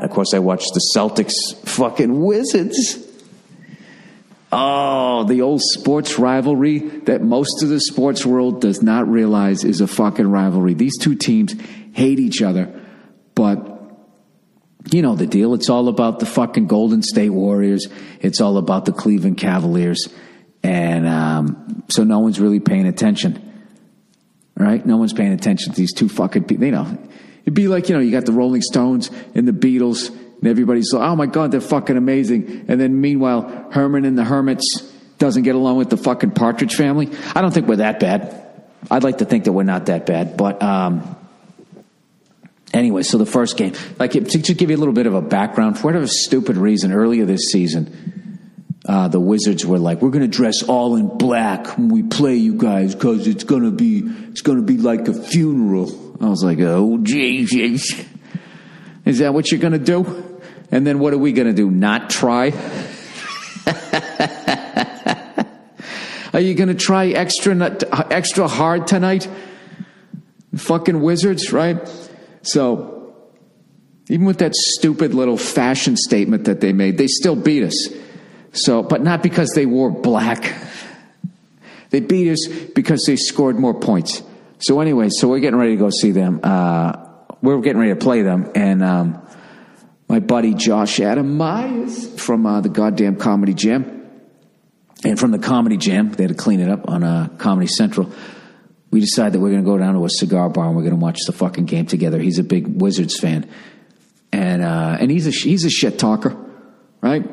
Of course, I watched the Celtics fucking Wizards. Oh, the old sports rivalry that most of the sports world does not realize is a fucking rivalry. These two teams hate each other, but you know the deal. It's all about the fucking Golden State Warriors. It's all about the Cleveland Cavaliers. And so no one's really paying attention, right? No one's paying attention to these two fucking people. You know, it'd be like, you know, you got the Rolling Stones and the Beatles, and everybody's like, oh my God, they're fucking amazing. And then meanwhile, Herman and the Hermits doesn't get along with the fucking Partridge Family. I don't think we're that bad. I'd like to think that we're not that bad. But anyway, so the first game, like to just give you a little bit of a background, for whatever stupid reason, earlier this season, the Wizards were like, we're going to dress all in black when we play you guys because it's going to be like a funeral. I was like, oh, Jesus. Is that what you're going to do? And then what are we going to do? Not try? Are you going to try extra hard tonight? Fucking Wizards, right? So, even with that stupid little fashion statement that they made, they still beat us. So, but not because they wore black. They beat us because they scored more points. So anyway, so we're getting ready to go see them. We're getting ready to play them, and my buddy Josh Adam Myers from the goddamn Comedy Jam, and from the Comedy Jam, they had to clean it up on Comedy Central. We decided that we're going to go down to a cigar bar and we're going to watch the fucking game together. He's a big Wizards fan, and he's a shit talker, right?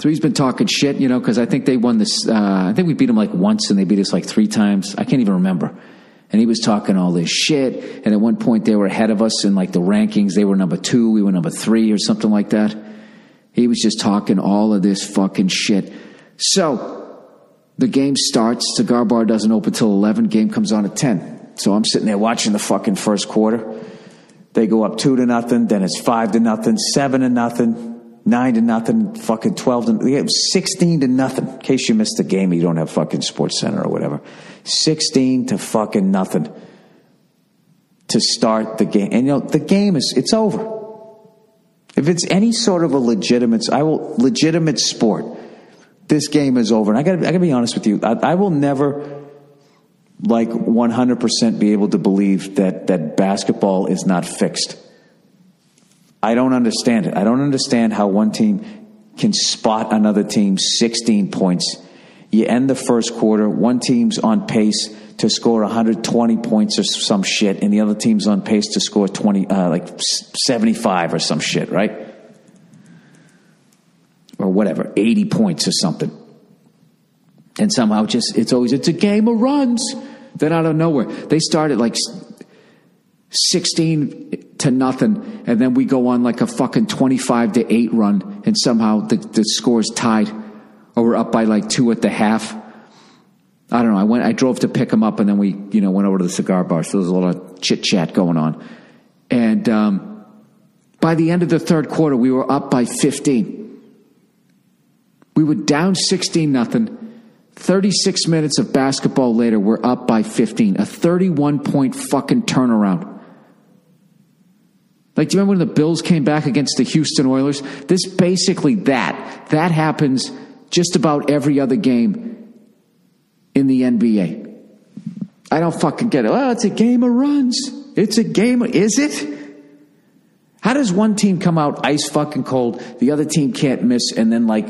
So he's been talking shit, you know, because I think they won this. I think we beat them like once, and they beat us like 3 times. I can't even remember. And he was talking all this shit. And at one point, they were ahead of us in like the rankings. They were number 2, we were number 3, or something like that. He was just talking all of this fucking shit. So the game starts. Cigar bar doesn't open till 11. Game comes on at 10. So I'm sitting there watching the fucking first quarter. They go up 2-0. Then it's 5-0, 7-0. 9-0, fucking 12-0, 16-0. In case you missed the game, you don't have fucking Sports Center or whatever. 16 to fucking nothing to start the game. And you know, the game it's over. If it's any sort of a legitimate sport, this game is over. And I gotta be honest with you. I will never like 100% be able to believe that basketball is not fixed. I don't understand it. I don't understand how one team can spot another team 16 points. You end the first quarter, one team's on pace to score 120 points or some shit, and the other team's on pace to score 75 or some shit, right? Or whatever, 80 points or something. And somehow it's a game of runs. Then out of nowhere, they start at like 16-0, and then we go on like a fucking 25-8 run, and somehow the score's tied, or we're up by like 2 at the half. I don't know. I drove to pick them up, and then we, went over to the cigar bar. So there's a lot of chit chat going on, and by the end of the third quarter, we were up by 15. We were down 16-0. 36 minutes of basketball later, we're up by 15. A 31-point fucking turnaround. Like, do you remember when the Bills came back against the Houston Oilers? This basically that happens just about every other game in the NBA. I don't fucking get it. Oh, it's a game of runs. It's a game. Is it? How does one team come out ice fucking cold, the other team can't miss, and then like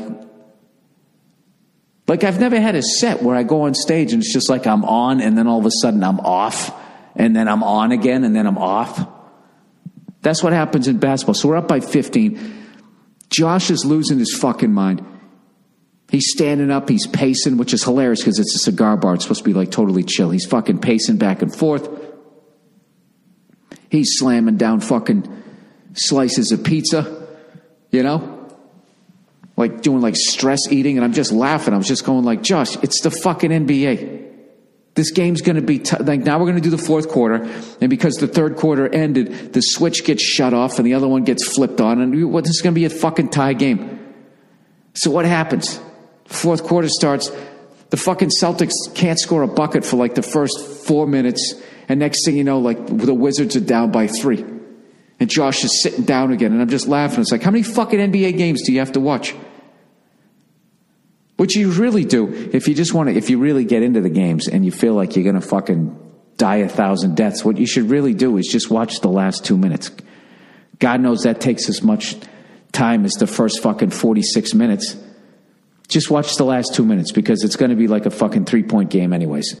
I've never had a set where I go on stage and it's just like I'm on, and then all of a sudden I'm off, and then I'm on again, and then I'm off. That's what happens in basketball. So we're up by 15. Josh is losing his fucking mind. He's standing up. He's pacing, which is hilarious because it's a cigar bar. It's supposed to be like totally chill. He's fucking pacing back and forth. He's slamming down fucking slices of pizza, like doing like stress eating. And I'm just laughing. I was just going like, Josh, it's the fucking NBA. This game's going to be like, now we're going to do the fourth quarter, and because the third quarter ended, the switch gets shut off and the other one gets flipped on, and this is going to be a fucking tie game. So what happens? Fourth quarter starts, the fucking Celtics can't score a bucket for like the first 4 minutes, and next thing you know, like the Wizards are down by 3. And Josh is sitting down again, and I'm just laughing. It's like, how many fucking NBA games do you have to watch? What you really do, if you really get into the games and you feel like you're going to fucking die 1,000 deaths, what you should really do is just watch the last 2 minutes. God knows that takes as much time as the first fucking 46 minutes. Just watch the last 2 minutes, because it's going to be like a fucking 3-point game anyways.